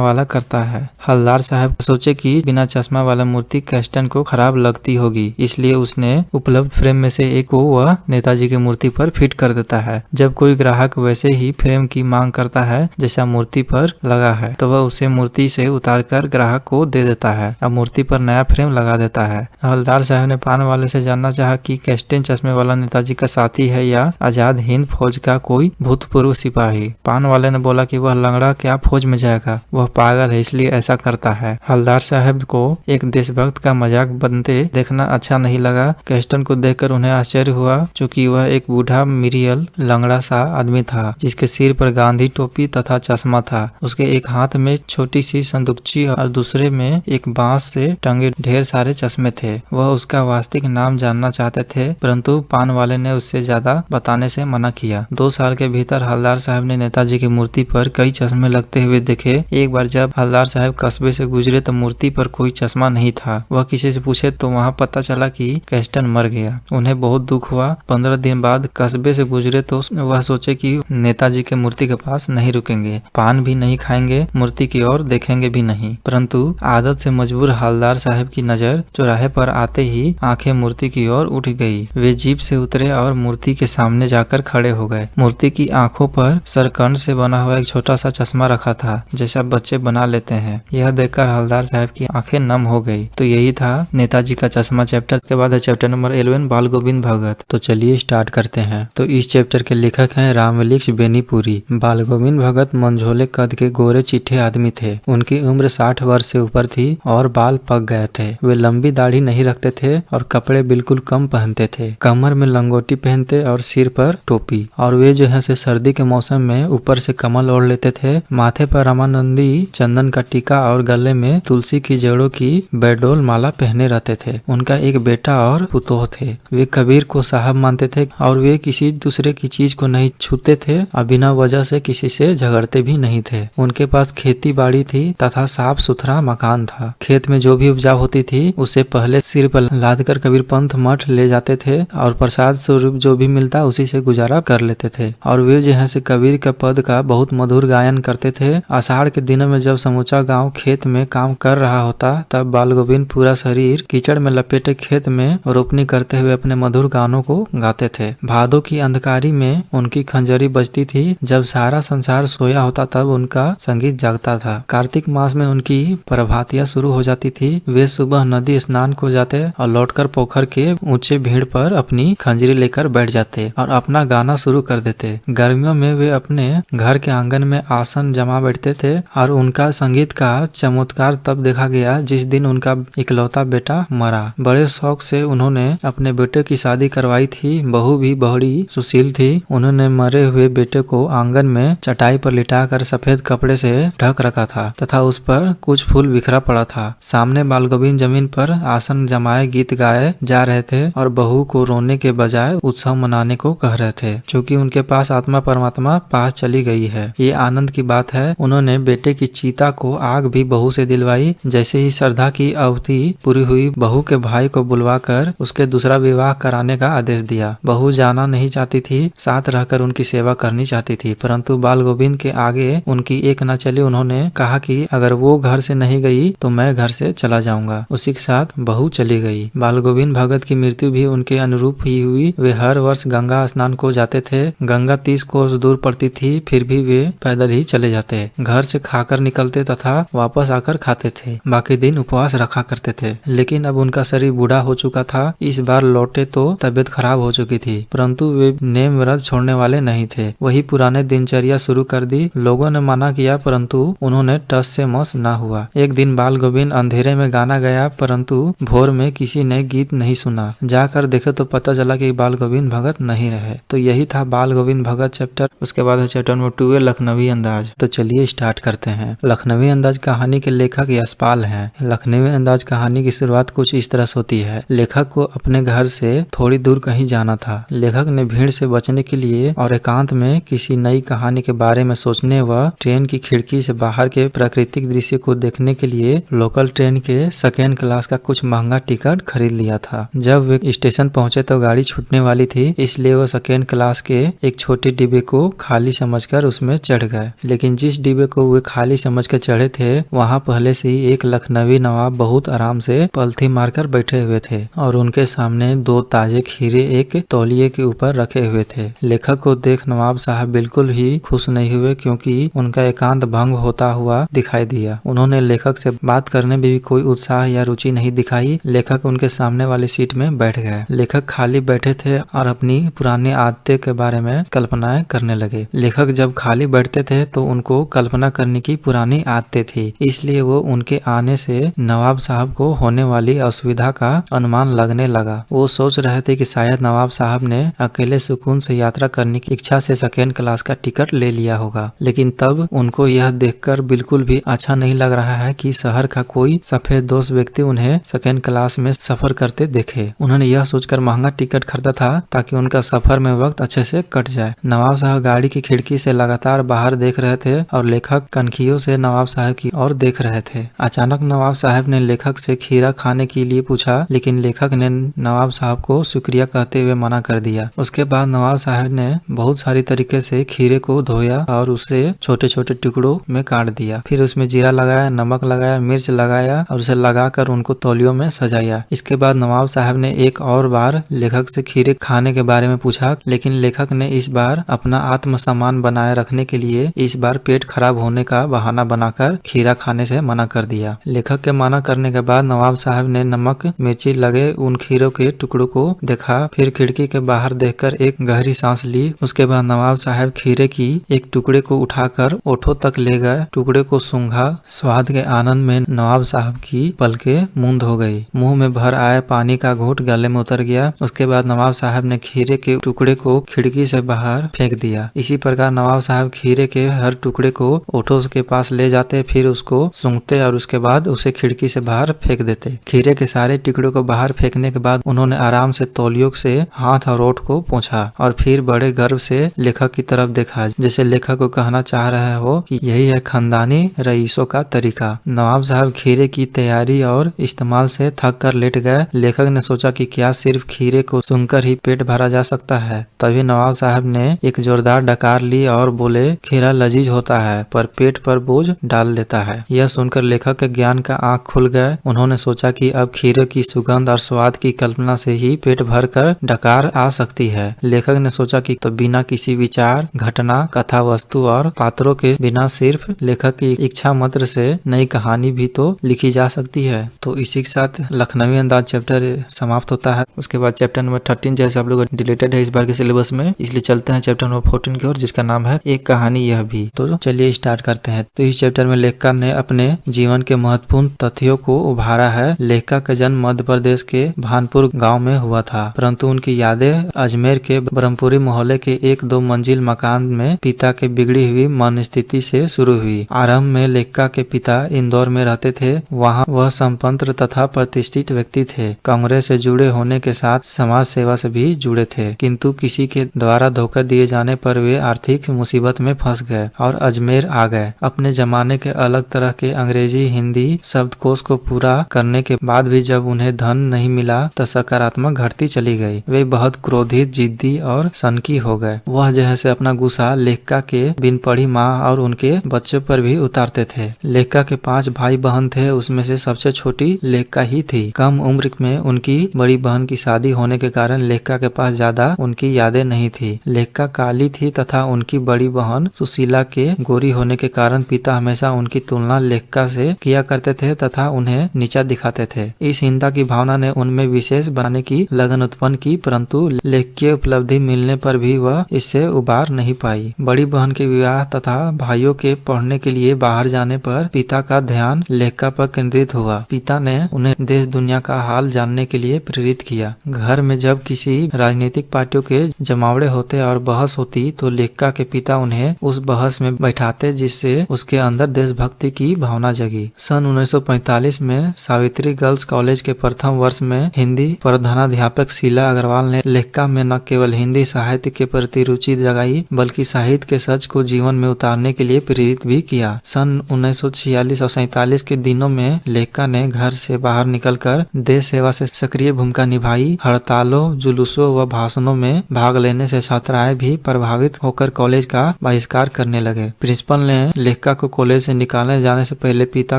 वाला करता है। हवलदार साहब सोचे कि बिना चश्मा वाला मूर्ति कैस्टन को खराब लगती होगी, इसलिए उसने उपलब्ध फ्रेम में से एक को वह नेताजी की मूर्ति पर फिट कर देता है। जब कोई ग्राहक वैसे ही फ्रेम की मांग करता है जैसा मूर्ति पर लगा है तो वह उसे मूर्ति से उतारकर ग्राहक को दे देता है। अब मूर्ति पर नया फ्रेम लगा देता है। हवलदार साहब ने पान वाले से जानना चाहा कि कैस्टन चश्मे वाला नेताजी का साथी है या आजाद हिंद फौज का कोई भूतपूर्व सिपाही। पान वाले ने बोला कि वह लंगड़ा क्या फौज में जाएगा, वह पागल है, इसलिए ऐसा करता है। हवलदार साहब को एक देशभक्त का मजाक बनते देखना अच्छा नहीं लगा। कैस्टन को देखकर उन्हें आश्चर्य हुआ, क्योंकि वह एक बूढ़ा मिरियल लंगड़ा सा आदमी था जिसके सिर पर गांधी टोपी तथा चश्मा था। उसके एक हाथ में छोटी सी संदूकची और दूसरे में एक बांस से टंगे ढेर सारे चश्मे थे। वह उसका वास्तविक नाम जानना चाहते थे, परंतु पान वाले ने उससे ज्यादा बताने से मना किया। 2 साल के भीतर हवलदार साहब ने नेताजी की मूर्ति पर कई चश्मे लगते हुए देखे। एक बार जब हवलदार साहब कस्बे से गुजरे तो मूर्ति पर कोई चश्मा नहीं था। वह किसी से पूछे तो वहाँ पता चला कि कैस्टन मर गया। उन्हें बहुत दुख हुआ। 15 दिन बाद कस्बे से गुजरे तो वह सोचे कि नेताजी के मूर्ति के पास नहीं रुकेंगे, पान भी नहीं खाएंगे, मूर्ति की ओर देखेंगे भी नहीं। परंतु आदत से मजबूर हवलदार साहब की नजर चौराहे पर आते ही आंखें मूर्ति की ओर उठ गई। वे जीप से उतरे और मूर्ति के सामने जाकर खड़े हो गए। मूर्ति की आंखों पर सरकंड से बना हुआ एक छोटा सा चश्मा रखा था, जैसा बच्चे बना लेते हैं। यह देखकर हवलदार साहब की आंखें नम हो गई। तो यही था नेताजी का चश्मा चैप्टर। के बाद है चैप्टर नंबर 11 बाल गोविंद भगत। तो चलिए स्टार्ट करते हैं। तो इस चैप्टर के लेखक हैं रामलिक्ष बेनीपुरी। बाल गोविंद भगत मंझोले कद के गोरे चिट्ठे आदमी थे। उनकी उम्र 60 वर्ष से ऊपर थी और बाल पक गए थे। वे लंबी दाढ़ी नहीं रखते थे और कपड़े बिल्कुल कम पहनते थे। कमर में लंगोटी पहनते और सिर पर टोपी। और वे जो है से सर्दी के मौसम में ऊपर से कमल ओढ़ लेते थे। माथे पर रामानंदी चंदन का टीका और गले में तुलसी की जड़ों की बैडोल माला पहने रहते थे। उनका एक बेटा और पुतोह थे। वे कबीर को साहब मानते थे और वे किसी दूसरे की चीज को नहीं छूते थे और बिना वजह से किसी से झगड़ते भी नहीं थे। उनके पास खेती बाड़ी थी तथा साफ सुथरा मकान था। खेत में जो भी उपजा होती थी उसे पहले सिर पर लाद कर कबीर पंथ मठ ले जाते थे और प्रसाद स्वरूप जो भी मिलता उसी से गुजारा कर लेते थे। और वे जो है से कबीर के पद का बहुत मधुर गायन करते थे। आषाढ़ के दिनों में जब समूचा गांव खेत में काम कर रहा होता तब बाल गोविंद पूरा शरीर कीचड़ में लपेटे खेत में रोपनी करते हुए अपने मधुर गानों को गाते थे। भादों की अंधकारी में उनकी खंजरी बजती थी। जब सारा संसार सोया होता तब उनका संगीत जागता था। कार्तिक मास में उनकी प्रभातियां शुरू हो जाती थी। वे सुबह नदी स्नान को जाते और लौटकर पोखर के ऊंचे भीड़ पर अपनी खंजरी लेकर बैठ जाते और अपना गाना शुरू कर देते। गर्मियों में वे अपने घर के आंगन में आसन जमा बैठते थे और उनका संगीत का चमत्कार तब देखा गया जिस दिन उनका इकलौता बेटा मरा। बड़े शौक से उन्होंने अपने बेटे की शादी करवाई थी। बहू भी बड़ी सुशील थी। उन्होंने मरे हुए बेटे को आंगन में चटाई पर लिटाकर सफेद कपड़े से ढक रखा था तथा उस पर कुछ फूल बिखरा पड़ा था। सामने बाल गोविंद जमीन पर आसन जमाए गीत गाए जा रहे थे और बहू को रोने के बजाय उत्सव मनाने को कह रहे थे, क्योंकि उनके पास आत्मा परमात्मा पास चली गई है। ये आनंद की बात है। उन्होंने बेटे की चीता को आग भी बहू से दिलवाई। जैसे ही श्रद्धा की अवधि पूरी हुई, बहू के भाई को बुलवाकर उसके दूसरा विवाह कराने का आदेश दिया। बहू जाना नहीं चाहती थी, साथ रहकर उनकी सेवा करनी चाहती थी, परंतु बाल गोविंद के आगे उनकी एक न चली। उन्होंने कहा कि अगर वो घर से नहीं गई तो मैं घर से चला जाऊंगा। उसी के साथ बहू चली गई। बाल गोविंद भगत की मृत्यु भी उनके अनुरूप ही हुई। वे हर वर्ष गंगा स्नान को जाते थे। गंगा 30 कोस दूर पड़ती थी, फिर भी वे पैदल ही चले जाते। घर से खाकर निकलते तथा वापस आकर खाते थे। बाकी दिन उपवास रखा करते थे। लेकिन अब उनका शरीर बूढ़ा हो चुका था। इस बार लौटे तो तबीयत खराब हो चुकी थी, परंतु वे नेम व्रत छोड़ने वाले नहीं थे। वही पुराने दिनचर्या शुरू कर दी। लोगों ने मना किया, परंतु उन्होंने टस से मस न हुआ। एक दिन बाल गोविंद अंधेरे में गाना गया, परंतु भोर में किसी ने गीत नहीं सुना। जाकर देखे तो पता चला कि बाल गोविंद भगत नहीं रहे। तो यही था बाल गोविंद भगत चैप्टर। उसके बाद है चैप्टर नंबर 2 लखनवी अंदाज। तो चलिए स्टार्ट करते हैं। लखनवी अंदाज कहानी के लेखक यशपाल हैं। लखनवी अंदाज कहानी की शुरुआत कुछ इस तरह से होती है। लेखक को अपने घर से थोड़ी दूर कहीं जाना था। लेखक ने भीड़ से बचने के लिए और एकांत में किसी नई कहानी के बारे में सोचने व ट्रेन की खिड़की से बाहर के प्राकृतिक दृश्य को देखने के लिए लोकल ट्रेन के सेकेंड क्लास का कुछ महंगा टिकट खरीद लिया था। जब वे स्टेशन पहुंचे तो गाड़ी छूटने वाली थी, इसलिए वो सेकेंड क्लास के एक छोटे डिब्बे को खाली समझकर उसमें चढ़ गए। लेकिन जिस डिब्बे को वे खाली समझकर चढ़े थे वहां पहले से ही एक लखनवी नवाब बहुत आराम से पलथी मारकर बैठे हुए थे और उनके सामने 2 ताजे खीरे एक तौलिए के ऊपर रखे हुए थे। लेखक को देख नवाब साहब बिल्कुल ही खुश नहीं हुए, क्योंकि उनका एकांत भंग होता हुआ दिखाई दिया। उन्होंने लेखक से बात करने में भी कोई उत्साह या रुचि नहीं दिखाई। लेखक उनके सामने वाली सीट में बैठ गए। लेखक खाली बैठे थे और अपनी पुरानी आदतें के बारे में कल्पनाएं करने लगे। लेखक जब खाली बैठते थे तो उनको कल्पना करने की पुरानी आदतें थी, इसलिए वो उनके आने से नवाब साहब को होने वाली असुविधा का अनुमान लगने लगा। वो सोच रहे थे कि शायद नवाब साहब ने अकेले सुकून से यात्रा करने की इच्छा से सेकेंड क्लास का टिकट ले लिया होगा। लेकिन तब उनको यह देखकर बिल्कुल भी अच्छा नहीं लग रहा है कि शहर का कोई सफेद दोस्त व्यक्ति उन्हें सेकेंड क्लास में सफर करते देखे। उन्होंने यह सोचकर महंगा टिकट खरीदा था ताकि उनका सफर में वक्त अच्छे से कट जाए। नवाब साहब गाड़ी की खिड़की से लगातार बाहर देख रहे थे और लेखक कनखियों से नवाब साहब की ओर देख रहे थे। अचानक नवाब साहब ने लेखक से खीरा खाने के लिए पूछा, लेकिन लेखक ने नवाब साहब को शुक्रिया कहते हुए मना कर दिया। उसके बाद नवाब साहब ने बहुत सारी तरीके से खीरे को धोया और उसे छोटे छोटे टुकड़ों में काट दिया। फिर उसमें जीरा लगाया, नमक लगाया, मिर्च लगाया और उसे लगाकर उनको तौलियों में सजाया। इसके बाद नवाब साहब ने एक और बार लेखक से खीरे खाने के बारे में पूछा, लेकिन लेखक ने इस बार अपना आत्मसम्मान बनाए रखने के लिए इस बार पेट खराब होने का बहाना बनाकर खीरा खाने से मना कर दिया। लेखक के मना करने के बाद नवाब साहब ने नमक मिर्ची लगे उन खीरों के टुकड़ों को देखा, फिर खिड़की के बाहर देखकर एक गहरी सांस ली। उसके बाद नवाब साहब खीरे की एक टुकड़े को उठाकर ओठों तक ले गए। टुकड़े को सूंघा। स्वाद के आनंद में नवाब साहब की पलकें मूंद हो गई। मुंह में भर आए पानी का घूंट गले में उतर गया। उसके बाद नवाब साहब ने खीरे के टुकड़े को खिड़की से बाहर फेंक दिया। इसी प्रकार नवाब साहब खीरे के हर टुकड़े को ओठों के पास ले जाते, फिर उसको सूंघते और उसके बाद उसे खिड़की से बाहर फेंक देते। खीरे के सारे टुकड़ों को बाहर फेंकने के बाद उन्होंने आराम से तौलियों से हाथ और ओठ को पोंछा और फिर बड़े गर्व से लेखक की तरफ देखा, जैसे लेखक को कहना चाह रहे हो कि यही है खानदानी रईसों का तरीका। नवाब साहब खीरे की तैयारी और इस्तेमाल से थक कर लेट गए। लेखक ने सोचा कि क्या सिर्फ खीरे को सूंघकर ही पेट भरा जा सकता है। तभी नवाब साहब ने एक जोरदार डकार ली और बोले, खीरा लजीज होता है पर पेट पर बोझ डाल देता है। यह सुनकर लेखक के ज्ञान का आंख खुल गए। उन्होंने सोचा कि अब खीरे की सुगंध और स्वाद की कल्पना से ही पेट भर कर डकार आ सकती है। लेखक ने सोचा कि तो बिना किसी विचार, घटना, कथा वस्तु और पात्रों के बिना सिर्फ लेखक की इच्छा मात्र से नई कहानी भी तो लिखी जा सकती है। तो इसी के साथ लखनवी अंदाज चैप्टर समाप्त होता है। उसके बाद चैप्टर नंबर 13 जैसे आप लोग डिलीटेड है इस बार के सिलेबस में, इसलिए चलते हैं चैप्टर नंबर 14 की ओर, जिसका नाम है एक कहानी यह भी। तो चलिए स्टार्ट करते हैं। तो इस चैप्टर में लेखक ने अपने जीवन के महत्वपूर्ण तथ्यों को उभारा है। लेखक का जन्म मध्य प्रदेश के भानपुर गांव में हुआ था, परंतु उनकी यादें अजमेर के ब्रह्मपुरी मोहल्ले के 1-2 मंजिल मकान में पिता के बिगड़ी हुई मन स्थिति से शुरू हुई। आरंभ में लेखक के पिता इंदौर में रहते थे। वहां वह संपन्न तथा प्रतिष्ठित व्यक्ति थे। कांग्रेस से जुड़े होने के साथ समाज सेवा से भी जुड़े थे, किंतु किसी के द्वारा धोखा दिए जाने पर वे आर्थिक मुसीबत में फंस गए और अजमेर आ गए। अपने जमाने के अलग तरह के अंग्रेजी हिंदी शब्दकोश को पूरा करने के बाद भी जब उन्हें धन नहीं मिला तो सकारात्मक घटती चली गई। वे बहुत क्रोधित, जिद्दी और सनकी हो गए। वह जैसे अपना गुस्सा लेखक के बिन पढ़ी माँ और उनके बच्चों पर भी उतारते थे। लेखक के 5 भाई बहन थे, उसमें से सबसे छोटी लेखक ही थी। कम उम्र में उनकी बड़ी बहन की शादी होने के कारण लेखक के पास ज्यादा उनकी यादें नहीं थी। लेखक काली थी तथा उनकी बड़ी बहन सुशीला के गोरी होने के कारण पिता हमेशा उनकी तुलना लेखक से किया करते थे तथा उन्हें नीचा दिखाते थे। इस हिंसा की भावना ने उनमें विशेष बनाने की लगन उत्पन्न की, परंतु लेखकीय उपलब्धि मिलने पर भी वह इससे उबार नहीं पाई। बड़ी बहन के विवाह तथा भाइयों के पढ़ने के लिए बाहर जाने पर पिता का ध्यान लेखक पर केंद्रित हुआ। पिता ने उन्हें देश दुनिया का हाल जानने के लिए प्रेरित किया। घर में जब किसी राजनीतिक पार्टियों के जमावड़े होते और बहस होती तो लेखक के पिता उन्हें उस बहस में बैठाते, जिससे उसके अंदर देशभक्ति की भावना जगी। सन 1945 में सावित्री गर्ल्स कॉलेज के प्रथम वर्ष में हिंदी प्रधानाध्यापक शीला अग्रवाल ने लेखिका में न केवल हिंदी साहित्य के प्रति रुचि जगाई बल्कि साहित्य के सच को जीवन में उतारने के लिए प्रेरित भी किया। सन 1946 और 47 के दिनों में लेखिका ने घर से बाहर निकलकर देश सेवा से सक्रिय भूमिका निभाई। हड़तालों, जुलूसों व भाषणों में भाग लेने से छात्राएं भी प्रभावित होकर कॉलेज का बहिष्कार करने लगे। प्रिंसिपल ने लेखिका को कॉलेज से निकालने जाने से पहले पिता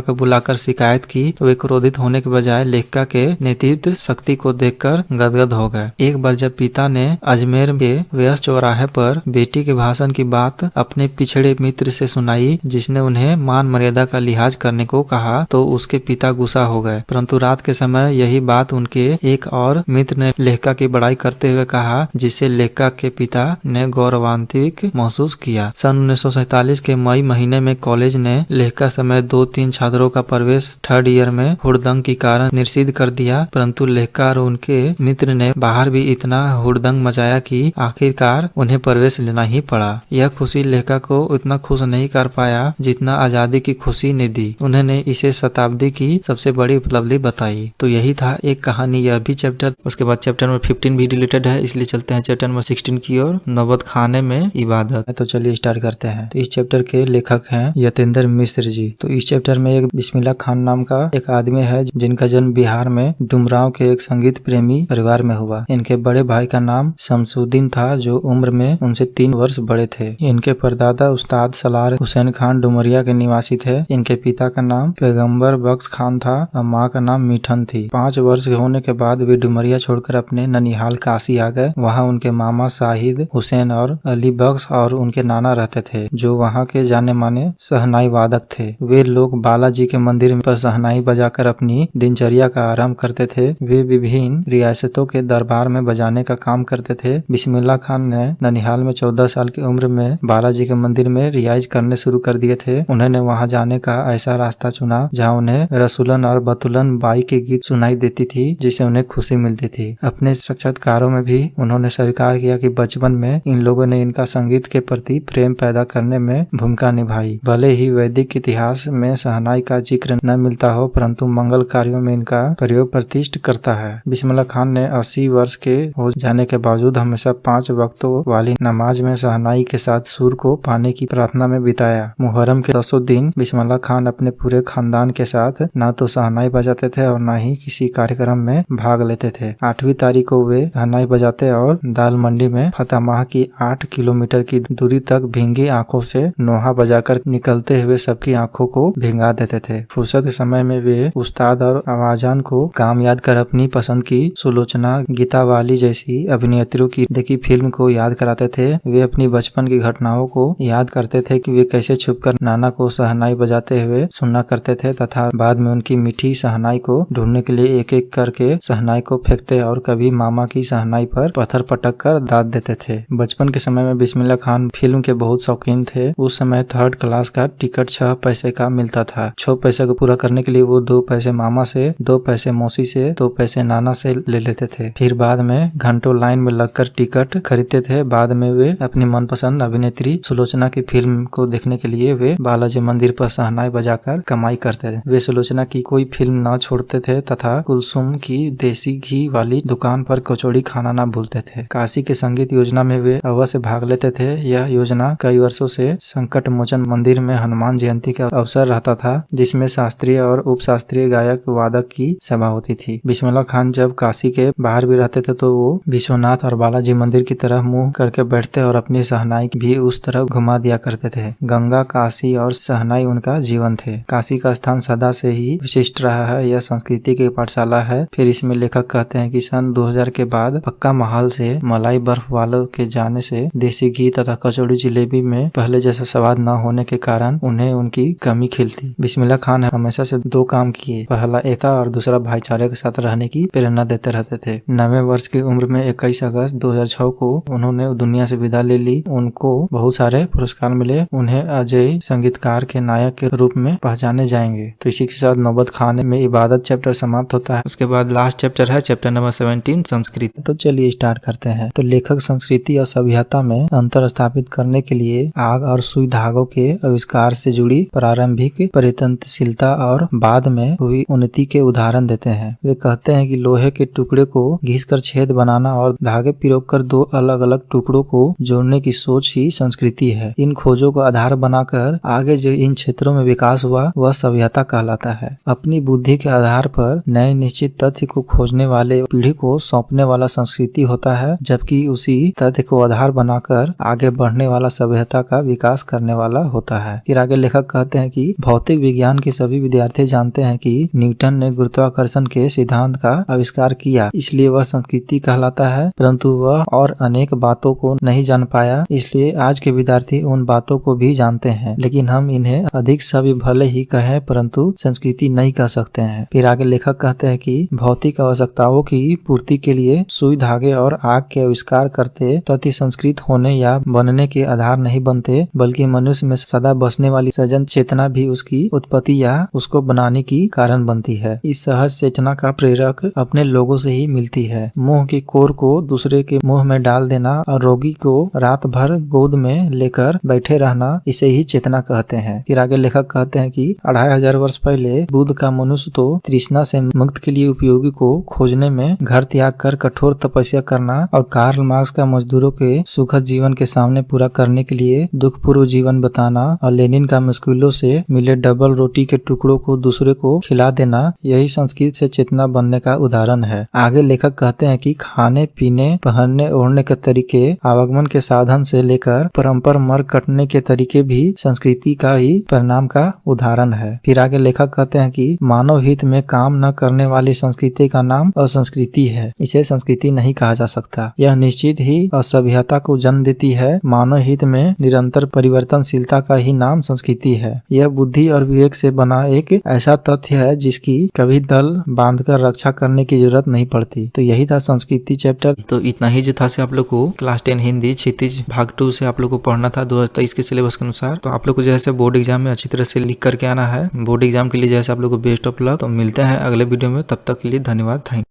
को बुलाकर शिकायत की तो वे क्रोधित होने के बजाय लेखिका के नेतृत्व शक्ति को देखकर गदगद हो गए। एक बार जब पिता ने अजमेर के व्यस्त चौराहे पर बेटी के भाषण की बात अपने पिछड़े मित्र से सुनाई जिसने उन्हें मान मर्यादा का लिहाज करने को कहा तो उसके पिता गुस्सा हो गए। परंतु रात के समय यही बात उनके एक और मित्र ने लेखिका की बड़ाई करते हुए कहा जिससे लेखिका के पिता ने गौरवान्वित महसूस किया। सन 1947 के मई महीने में कॉलेज ने लेखिका समेत 2-3 छात्रों का प्रवेश थर्ड ईयर में हुड़दंग के कारण निषिद्ध कर दिया। परंतु लेखिका और उनके मित्र ने बाहर भी इतना हुड़दंग मचाया कि आखिरकार उन्हें प्रवेश लेना ही पड़ा। यह खुशी लेखिका को उतना खुश नहीं कर पाया जितना आजादी की खुशी ने दी। उन्होंने इसे शताब्दी की सबसे बड़ी उपलब्धि बताई। तो यही था एक कहानी, यह भी चैप्टर। उसके बाद चैप्टर नंबर 15 भी डिलीटेड है, इसलिए चलते हैं चैप्टर नंबर 16 की ओर, नौबत खाने में इबादत। तो चलिए स्टार्ट करते हैं। तो इस चैप्टर के लेखक हैं यतेंद्र मिश्र जी। तो इस चैप्टर में एक बिस्मिल्लाह खान नाम का एक आदमी है जिनका जन्म बिहार में डुमरांव के एक संगीत प्रेमी परिवार में हुआ। इनके बड़े भाई का नाम शमसुद्दीन था जो उम्र में उनसे 3 वर्ष बड़े थे। इनके परदादा उस्ताद सलार हुसैन खान डुमरिया के निवासी थे। इनके पिता का नाम पैगंबर बख्श खान था और माँ का नाम मीठन थी। 5 वर्ष होने के बाद वे डुमरिया छोड़कर अपने ननिहाल काशी आ गए। वहाँ उनके मामा शाहिद हुसैन और अली बख्श और उनके नाना रहते थे जो वहाँ के जाने माने शहनाई वादक थे। वे लोग बालाजी के मंदिर पर शहनाई बजाकर अपनी दिनचर्या का आरंभ करते थे। वे विभिन्न रियासतों के दरबार में बजाने का काम करते थे। बिस्मिल्लाह खान ने ननिहाल में 14 साल की उम्र में बालाजी के मंदिर में रियाज करने शुरू कर दिए थे। उन्होंने वहाँ जाने का ऐसा रास्ता चुना जहाँ उन्हें रसूलन और बतुलन बाई के गीत सुनाई देती थी जिससे उन्हें खुशी मिलती थी। अपने साक्षात्कारों में भी उन्होंने स्वीकार किया कि बचपन में इन लोगों ने इनका संगीत के प्रति प्रेम पैदा करने में भूमिका निभाई। भले ही वैदिक इतिहास में शहनाई का जिक्र न मिलता हो परंतु मंगल कार्यों में इनका प्रयोग प्रतिष्ठित करता है। बिस्मिल्लाह खान ने 80 वर्ष के हो जाने के बावजूद हमेशा 5 वक्तों वाली नमाज में शहनाई के साथ सुर को पाने की प्रार्थना में बिताया। मुहर्रम के 10 दिन बिस्मिल्लाह खान अपने पूरे खानदान के साथ न तो शहनाई बजाते थे और न ही किसी कार्यक्रम में भाग लेते थे। 8वीं तारीख को वे शहनाई बजाते और दाल मंडी में फतेमाह की 8 किलोमीटर की दूरी तक भींगी आंखों से नोहा बजाकर निकलते हुए सबकी आंखों को भिंगा देते थे। फुर्सत के समय में वे उस्ताद और आवाजान को काम याद कर अपनी पसंद की सुलोचना, गीता वाली जैसी अभिनेत्रियों की देखी फिल्म को याद कराते थे। वे अपनी बचपन की घटनाओं को याद करते थे कि वे कैसे छुपकर नाना को शहनाई बजाते हुए सुनना करते थे तथा बाद में उनकी मीठी शहनाई को ढूंढने के लिए एक एक करके शहनाई को फेंकते और कभी मामा की शहनाई पर पत्थर पटक कर दाद देते थे। बचपन के समय में बिस्मिल्लाह खान फिल्म के बहुत शौकीन थे। उस समय 3rd क्लास का टिकट 6 पैसे का मिलता था। 6 पैसे को पूरा करने के लिए वो 2 पैसे मामा से, 2 पैसे मौसी से, 2 पैसे नाना से ले लेते थे। फिर बाद में घंटों लाइन में लगकर टिकट खरीदते थे। बाद में वे अपनी मनपसंद अभिनेत्री सुलोचना की फिल्म को देखने के लिए वे बालाजी मंदिर पर शहनाई बजाकर कमाई करते थे। वे सुलोचना की कोई फिल्म न छोड़ते थे तथा कुलसुम की देसी घी वाली दुकान पर कचौड़ी खाना न भूलते थे। काशी के संगीत योजना में वे अवश्य भाग लेते थे। यह योजना कई वर्षों से संकट मोचन मंदिर में हनुमान जयंती का अवसर रहता था जिसमें शास्त्रीय और उप शास्त्रीय गायक वादक की सभा होती थी। बिस्मिल्लाह खान जब काशी के बाहर भी रहते थे तो वो विश्वनाथ और बालाजी मंदिर की तरफ मुंह करके बैठते और अपनी शहनाई भी उस तरफ घुमा दिया करते थे। गंगा, काशी और शहनाई उनका जीवन थे। काशी का स्थान सदा से ही विशिष्ट रहा है। यह संस्कृति की पाठशाला है। फिर इसमें लेखक कहते हैं कि सन 2000 के बाद पक्का महल से मलाई बर्फ वालों के जाने से देसी घी तथा कचौड़ी जलेबी में पहले जैसा स्वाद न होने के कारण उन्हें उनकी कमी खिलती। बिस्मिल्लाह खान हमेशा से 2 काम किए, पहला एकता और दूसरा भाईचारे के साथ रहने की प्रेरणा देते रहते थे। 9वें वर्ष की उम्र में 21 अगस्त 2006 को उन्होंने दुनिया से विदा ले ली। उनको बहुत सारे पुरस्कार मिले। उन्हें अजय संगीतकार के नायक के रूप में पहचाने जाएंगे। तो इसी के साथ नौबत खाने में इबादत चैप्टर समाप्त होता है। उसके बाद लास्ट चैप्टर है चैप्टर नंबर 17 संस्कृति। तो चलिए स्टार्ट करते हैं। तो लेखक संस्कृति और सभ्यता में अंतर स्थापित करने के लिए आग और सुई धागों के आविष्कार से जुड़ी प्रारंभिक प्रारंभिक परितंत्रशीलता और बाद में हुई उन्नति के उदाहरण देते हैं। वे कहते हैं कि लोहे के टुकड़े को घिसकर छेद बनाना और धागे पिरोकर दो अलग अलग टुकड़ों को जोड़ने की सोच ही संस्कृति है। इन खोजों को आधार बनाकर आगे जो इन क्षेत्रों में विकास हुआ वह सभ्यता कहलाता है। अपनी बुद्धि के आधार पर नए निश्चित तथ्य को खोजने वाले पीढ़ी को सौंपने वाला संस्कृति होता है, जबकि उसी तथ्य को आधार बनाकर आगे बढ़ने वाला सभ्यता का विकास करने वाला होता है। फिर आगे लेखक कहते हैं कि भौतिक विज्ञान के सभी विद्यार्थी जानते हैं कि न्यूटन ने गुरुत्वाकर्षण के सिद्धांत का आविष्कार किया, इसलिए वह संस्कृति कहलाता है, परंतु वह और अनेक बातों को नहीं जान पाया, इसलिए आज के विद्यार्थी उन बातों को भी जानते हैं, लेकिन हम इन्हें अधिक सभी भले ही कहें परंतु संस्कृति नहीं कह सकते हैं। फिर आगे लेखक कहते हैं कि भौतिक आवश्यकताओं की पूर्ति के लिए सुई, धागे और आग के आविष्कार करते तथ्य संस्कृत होने या बनने के आधार नहीं बनते, बल्कि मनुष्य में सदा बसने वाली सजन चेतना भी उसकी उत्पत्ति या उसको बनाने की कारण बनती है। इस सहज चेतना का प्रेरक अपने लोगों से ही मिलती है। मुंह की कोर को दूसरे के मुंह में डाल देना और रोगी को रात भर गोद में लेकर बैठे रहना, इसे ही चेतना कहते हैं। फिर आगे लेखक कहते हैं कि 2500 वर्ष पहले बुद्ध का मनुष्य तो तृष्णा से मुक्त के लिए उपयोगी को खोजने में घर त्याग कर कठोर तपस्या करना और कार्ल मार्क्स का मजदूरों के सुखद जीवन के सामने पूरा करने के लिए दुखपूर्व जीवन बताना और लेनिन का मुश्किलों से मिले डबल रोटी के टुकड़ों को दूसरे को खिला देना, यही संस्कृत से चेतना बनने का उदाहरण है। आगे लेखक कहते हैं कि खाने पीने, पहनने ओढ़ने के तरीके, आवागमन के साधन से लेकर परंपर मर कटने के तरीके भी संस्कृति का ही परिणाम का उदाहरण है। फिर आगे लेखक कहते हैं कि मानव हित में काम न करने वाली संस्कृति का नाम असंस्कृति है, इसे संस्कृति नहीं कहा जा सकता। यह निश्चित ही असभ्यता को जन्म देती है। मानव हित में निरंतर परिवर्तनशीलता का ही नाम संस्कृति है। यह बुद्धि और विवेक से बना एक ऐसा तथ्य है जिसकी कभी दल बांधकर रक्षा करने की जरूरत नहीं पड़ती। तो यही था संस्कृति चैप्टर। तो इतना ही जो था से आप लोग को क्लास 10 हिंदी क्षितिज भाग 2 से आप लोग को पढ़ना था 2023 के सिलेबस के अनुसार। तो आप लोग को जैसे बोर्ड एग्जाम में अच्छी तरह से लिख करके आना है। बोर्ड एग्जाम के लिए जैसे आप लोग को बेस्ट ऑफ लक। तो मिलते हैं अगले वीडियो में, तब तक के लिए धन्यवाद। थैंक